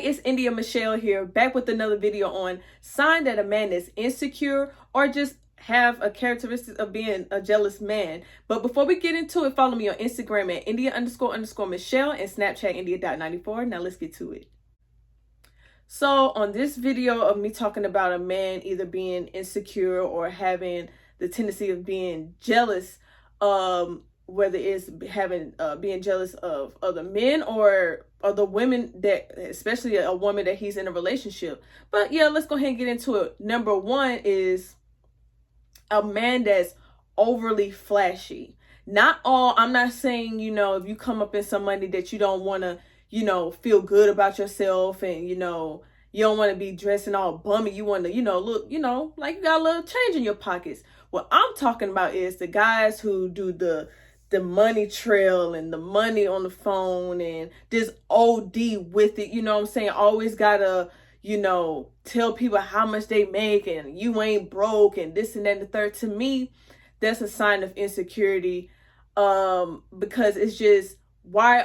it's India Michelle here, back with another video on sign that a man is insecure or just have a characteristic of being a jealous man. But before we get into it, follow me on Instagram at India__Michelle and Snapchat India.94. Now let's get to it. So on this video of me talking about a man either being insecure or having the tendency of being jealous, whether it's having being jealous of other men or other women, that especially a woman that he's in a relationship. But yeah, let's go ahead and get into it. Number one is a man that's overly flashy. Not all, I'm not saying, if you come up in some money that you don't want to, feel good about yourself and, you don't want to be dressing all bummy. You want to, look, like you got a little change in your pockets. What I'm talking about is the guys who do the money trail and the money on the phone and this OD with it, you know what I'm saying? Always gotta, tell people how much they make and you ain't broke and this and that and the third. To me, that's a sign of insecurity, because it's just, why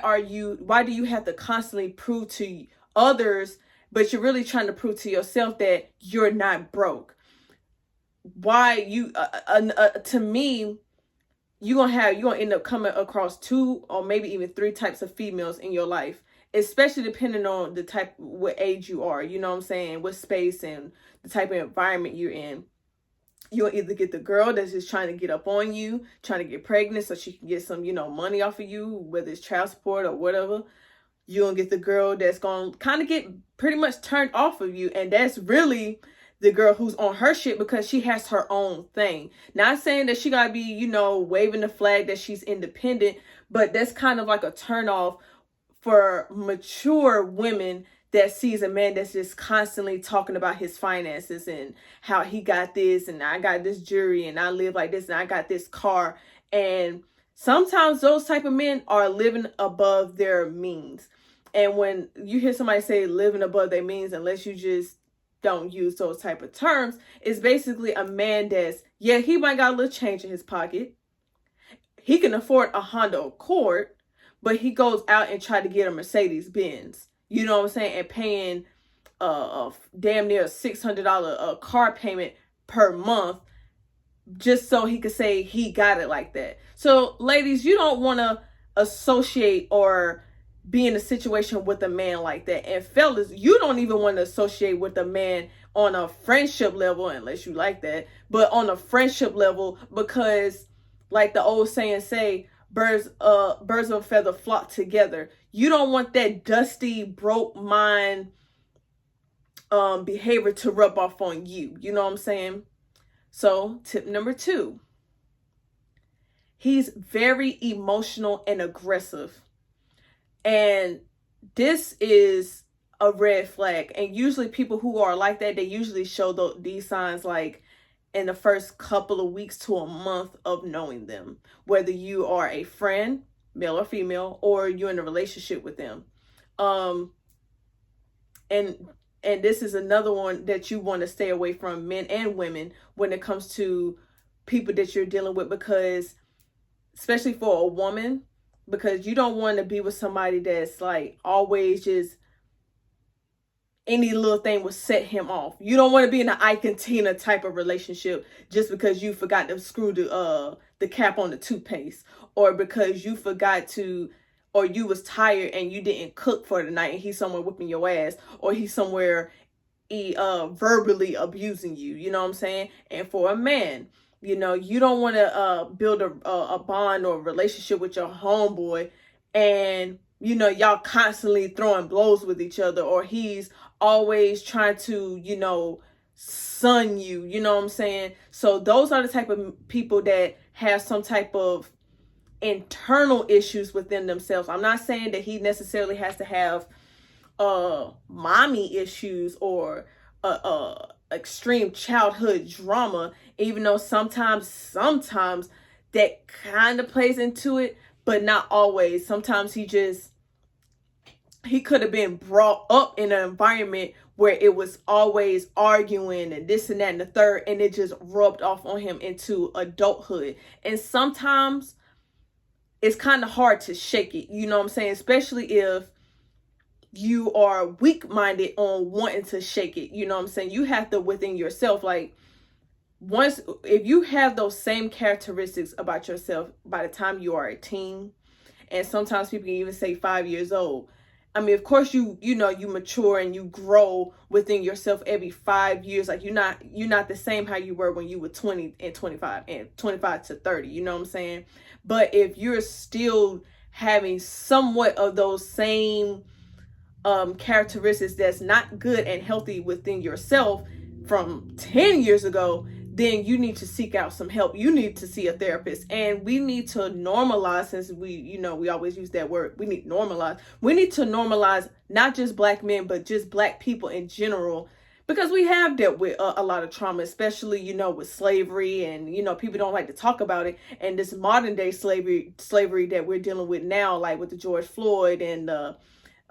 do you have to constantly prove to others, but you're really trying to prove to yourself that you're not broke? Why you, to me, you're gonna end up coming across 2 or maybe even 3 types of females in your life, especially depending on the type, what age you are, you know what I'm saying, what space and the type of environment you're in. You'll either get the girl that's just trying to get up on you, trying to get pregnant so she can get some, money off of you, whether it's child support or whatever. You're gonna get the girl that's gonna kind of get pretty much turned off of you, and that's really the girl who's on her shit because she has her own thing. Not saying that she gotta be, waving the flag that she's independent, but that's kind of like a turn off for mature women that sees a man that's just constantly talking about his finances and how he got this and I got this jewelry and I live like this and I got this car. And sometimes those type of men are living above their means. And when you hear somebody say living above their means, unless you just don't use those type of terms, it's basically a man that's, yeah, he might got a little change in his pocket. He can afford a Honda Accord, but he goes out and try to get a Mercedes Benz. You know what I'm saying? And paying a damn near $600 car payment per month just so he could say he got it like that. So ladies, you don't want to associate or be in a situation with a man like that. And fellas, you don't even want to associate with a man on a friendship level, unless you like that, but on a friendship level, because like the old saying say, birds of a feather flock together. You don't want that dusty, broke mind behavior to rub off on you. You know what I'm saying? So tip number 2, he's very emotional and aggressive. And this is a red flag. And usually people who are like that, they usually show these signs like in the first couple of weeks to a month of knowing them, whether you are a friend, male or female, or you're in a relationship with them. And this is another one that you want to stay away from, men and women, when it comes to people that you're dealing with, because especially for a woman, because you don't want to be with somebody that's like always just any little thing will set him off. You don't want to be in an Ike and Tina type of relationship just because you forgot to screw the cap on the toothpaste, or because you forgot to, or you was tired and you didn't cook for the night and he's somewhere whipping your ass, or he's somewhere verbally abusing you. You know what I'm saying? And for a man, you don't want to build a bond or a relationship with your homeboy and y'all constantly throwing blows with each other, or he's always trying to, sun you, you know what I'm saying? So those are the type of people that have some type of internal issues within themselves. I'm not saying that he necessarily has to have mommy issues or extreme childhood drama, even though sometimes that kind of plays into it, but not always. Sometimes he could have been brought up in an environment where it was always arguing and this and that and the third, and it just rubbed off on him into adulthood. And sometimes it's kind of hard to shake it, you know what I'm saying? Especially if you are weak-minded on wanting to shake it. You know what I'm saying? You have to, within yourself, like, once, if you have those same characteristics about yourself by the time you are a teen, and sometimes people can even say 5 years old. I mean, of course, you know, you mature and you grow within yourself every 5 years. Like, you're not the same how you were when you were 20 and 25 and 25 to 30. You know what I'm saying? But if you're still having somewhat of those same characteristics that's not good and healthy within yourself from 10 years ago, then you need to seek out some help. You need to see a therapist. And we need to normalize, since we always use that word, we need to normalize not just Black men, but just Black people in general, because we have dealt with a lot of trauma, especially, with slavery, and, people don't like to talk about it. And this modern day slavery that we're dealing with now, like with the George Floyd and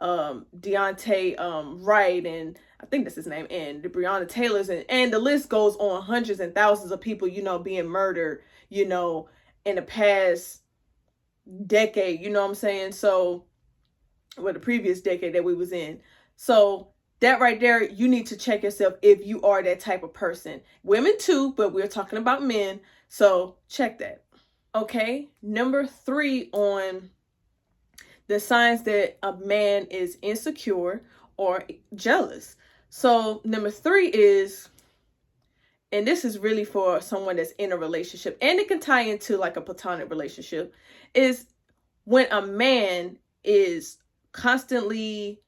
Deontay Wright, and I think that's his name, and the Breonna Taylors, and the list goes on. Hundreds and thousands of people, being murdered, in the past decade, you know what I'm saying? So, well, the previous decade that we was in. So that right there, you need to check yourself if you are that type of person. Women too, but we're talking about men. So check that. Okay, number 3 on the signs that a man is insecure or jealous. So number 3 is, and this is really for someone that's in a relationship, and it can tie into like a platonic relationship, is when a man is constantly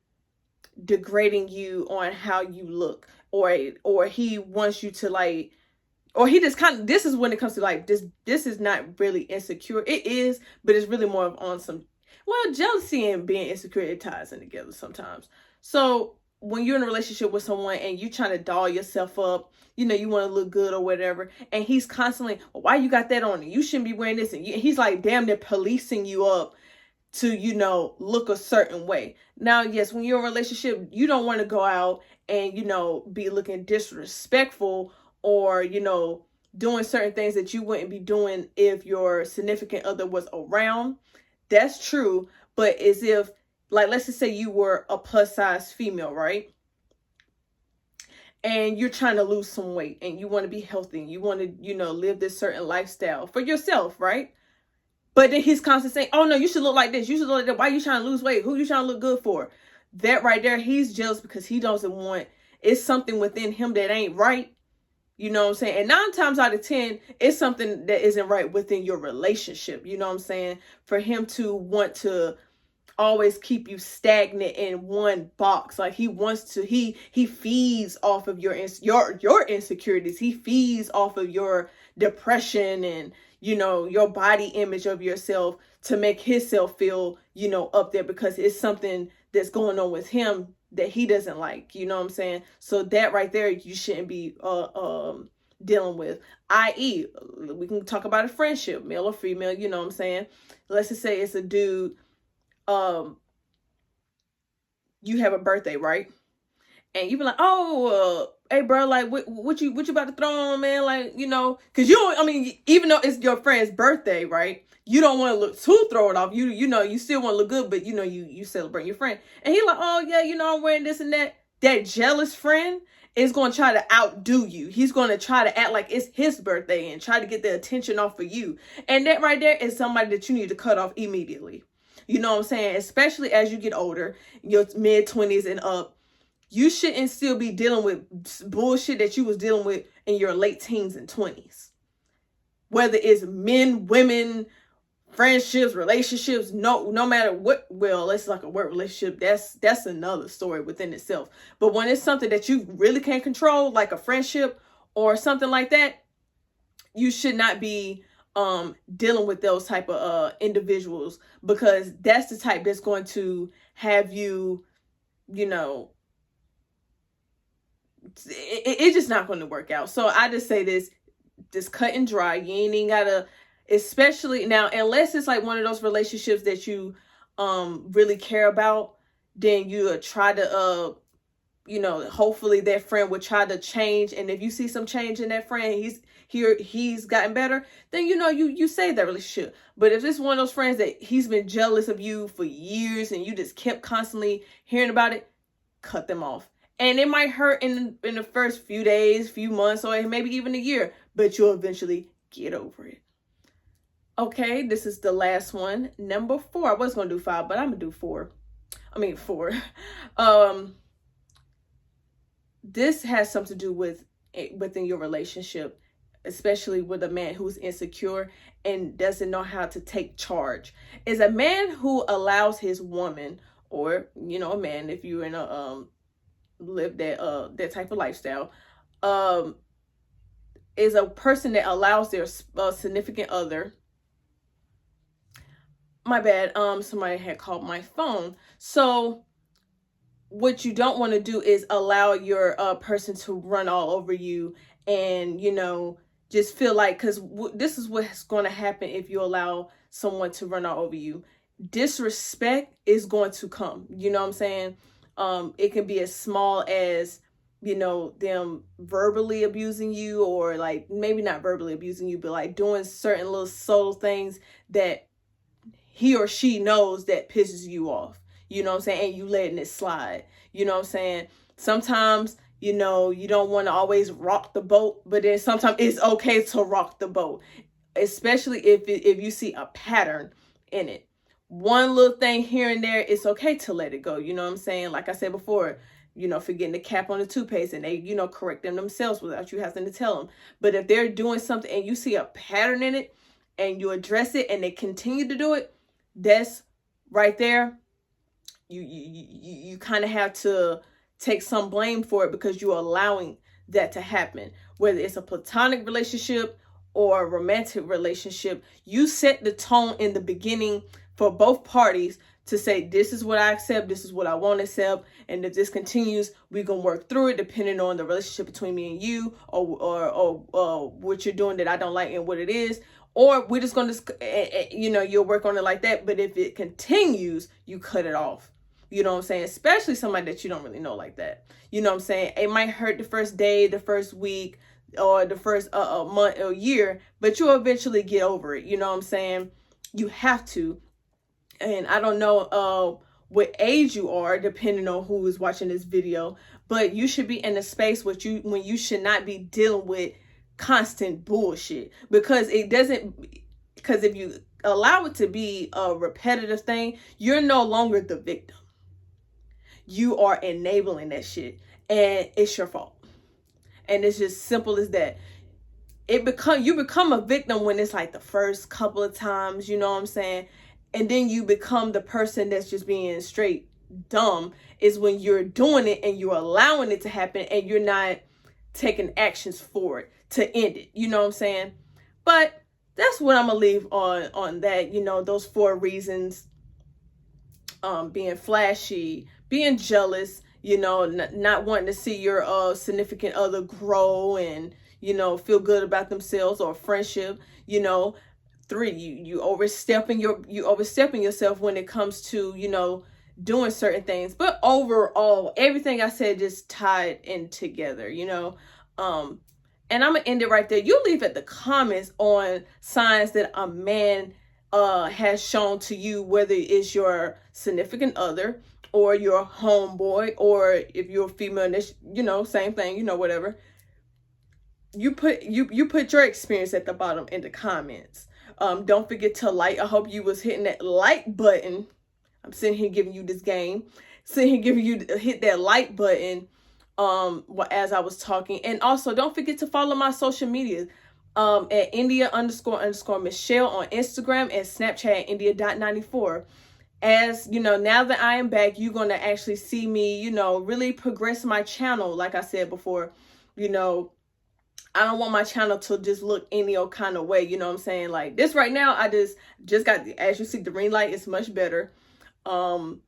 degrading you on how you look, or he wants you to like, or he just kind of, this is when it comes to like this is not really insecure. It is, but it's really more of on some, well, jealousy and being insecure, it ties in together sometimes. So when you're in a relationship with someone and you trying to doll yourself up, you want to look good or whatever, and he's constantly, why you got that on? You shouldn't be wearing this. And he's like damn near policing you up to, look a certain way. Now, yes, when you're in a relationship, you don't want to go out and, be looking disrespectful or, doing certain things that you wouldn't be doing if your significant other was around. That's true. But as if, like, let's just say you were a plus size female, right? And you're trying to lose some weight and you want to be healthy and you want to, live this certain lifestyle for yourself, right? But then he's constantly saying, oh no, you should look like this. You should look like that. Why are you trying to lose weight? Who you trying to look good for? That right there, he's jealous because he doesn't want, it's something within him that ain't right. You know what I'm saying? And 9 times out of 10, it's something that isn't right within your relationship. You know what I'm saying? For him to want to always keep you stagnant in one box. Like he wants to, he feeds off of your insecurities. He feeds off of your depression and, your body image of yourself to make himself feel, up there, because it's something that's going on with him that he doesn't like. You know what I'm saying? So that right there, you shouldn't be dealing with. I.e., we can talk about a friendship, male or female, you know what I'm saying? Let's just say it's a dude, you have a birthday, right? And you be like, oh, hey bro, like what you about to throw on, man? Like, because even though it's your friend's birthday, right? You don't want to look too throw it off. You still want to look good, but you celebrate your friend. And he like, oh yeah, I'm wearing this and that. That jealous friend is going to try to outdo you. He's going to try to act like it's his birthday and try to get the attention off of you. And that right there is somebody that you need to cut off immediately. You know what I'm saying? Especially as you get older, your mid-20s and up. You shouldn't still be dealing with bullshit that you was dealing with in your late teens and 20s. Whether it's men, women, friendships, relationships, no matter what. Well, it's like a work relationship. That's another story within itself. But when it's something that you really can't control, like a friendship or something like that, you should not be dealing with those type of individuals, because that's the type that's going to have you, it's just not going to work out. So I just say this, just cut and dry. You ain't even gotta, especially now, unless it's like one of those relationships that you really care about, then you try to you know, hopefully that friend would try to change. And if you see some change in that friend, he's gotten better, then, you know, you save that relationship. But if it's one of those friends that he's been jealous of you for years and you just kept constantly hearing about it, cut them off. And it might hurt in the first few days, few months, or maybe even a year, but you'll eventually get over it. Okay, this is the last one. Number 4. I was going to do 5, but I'm going to do 4. I mean, 4. This has something to do with within your relationship, especially with a man who's insecure and doesn't know how to take charge. Is a man who allows his woman, or, you know, a man, if you're in a live that type of lifestyle, is a person that allows their significant other. My bad, somebody had called my phone. So what you don't want to do is allow your person to run all over you and, you know, just feel like, because this is what's going to happen if you allow someone to run all over you. Disrespect is going to come. You know what I'm saying? It can be as small as, you know, them verbally abusing you, or like maybe not verbally abusing you, but like doing certain little subtle things that he or she knows that pisses you off. You know what I'm saying? And you letting it slide. You know what I'm saying? Sometimes, you know, you don't want to always rock the boat, but then sometimes it's okay to rock the boat, especially if you see a pattern in it. One little thing here and there, it's okay to let it go. You know what I'm saying? Like I said before, you know, forgetting the cap on the toothpaste, and they, you know, correct them themselves without you having to tell them. But if they're doing something and you see a pattern in it and you address it and they continue to do it, that's right there. You kind of have to take some blame for it, because you're allowing that to happen. Whether it's a platonic relationship or a romantic relationship, you set the tone in the beginning for both parties to say, this is what I accept, this is what I won't accept, and if this continues, we're gonna work through it depending on the relationship between me and you, or what you're doing that I don't like and what it is. Or we're just gonna, you know, you'll work on it like that. But if it continues, you cut it off. You know what I'm saying? Especially somebody that you don't really know like that. You know what I'm saying? It might hurt the first day, the first week, or the first month or year, but you'll eventually get over it. You know what I'm saying? You have to. And I don't know what age you are, depending on who is watching this video, but you should be in a space when you should not be dealing with constant bullshit, because if you allow it to be a repetitive thing, you're no longer the victim. You are enabling that shit, and it's your fault. And it's just simple as that. You become a victim when it's like the first couple of times, you know what I'm saying? And then you become the person that's just being straight dumb, is when you're doing it and you're allowing it to happen and you're not taking actions for it to end it. You know what I'm saying? But that's what I'm gonna leave on that. You know, those 4 reasons: being flashy, being jealous, you know, not wanting to see your significant other grow and, you know, feel good about themselves, or friendship. You know, 3, you overstepping yourself when it comes to, you know, doing certain things. But overall, everything I said just tied in together, you know. And I'm gonna end it right there. You leave at the comments on signs that a man has shown to you, whether it's your significant other or your homeboy, or if you're a female, you know, same thing, you know, whatever. You put your experience at the bottom in the comments. Don't forget to like. I hope you was hitting that like button. I'm sitting here giving you this game. Sitting here giving you hit that like button as I was talking. And also don't forget to follow my social media at India__Michelle on Instagram, and Snapchat at India.94. As you know, now that I am back, you're gonna actually see me, you know, really progress my channel. Like I said before, you know, I don't want my channel to just look any old kind of way. You know what I'm saying? Like this right now, I just got, as you see, the green light is much better. And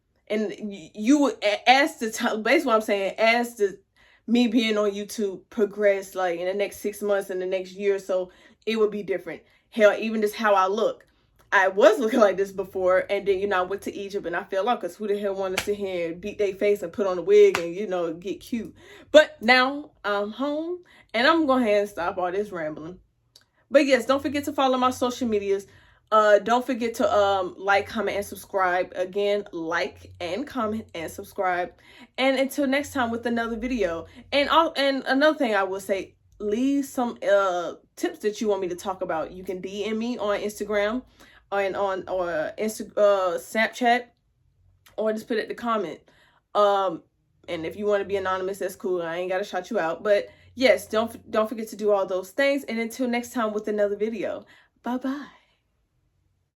you as the time, basically what I'm saying, as the me being on YouTube progress, like in the next 6 months and the next year or so, it will be different. Hell, even just how I look. I was looking like this before, and then, you know, I went to Egypt and I fell off, because who the hell want to sit here and beat their face and put on a wig and, you know, get cute. But now I'm home and I'm going to go ahead and stop all this rambling. But yes, don't forget to follow my social medias. Don't forget to like, comment, and subscribe. Again, like and comment and subscribe. And until next time with another video. And another thing I will say, leave some tips that you want me to talk about. You can DM me on Instagram and on Snapchat, or just put it in the comment. And if you want to be anonymous, that's cool. I ain't gotta shout you out. But yes, don't forget to do all those things. And until next time with another video. Bye bye.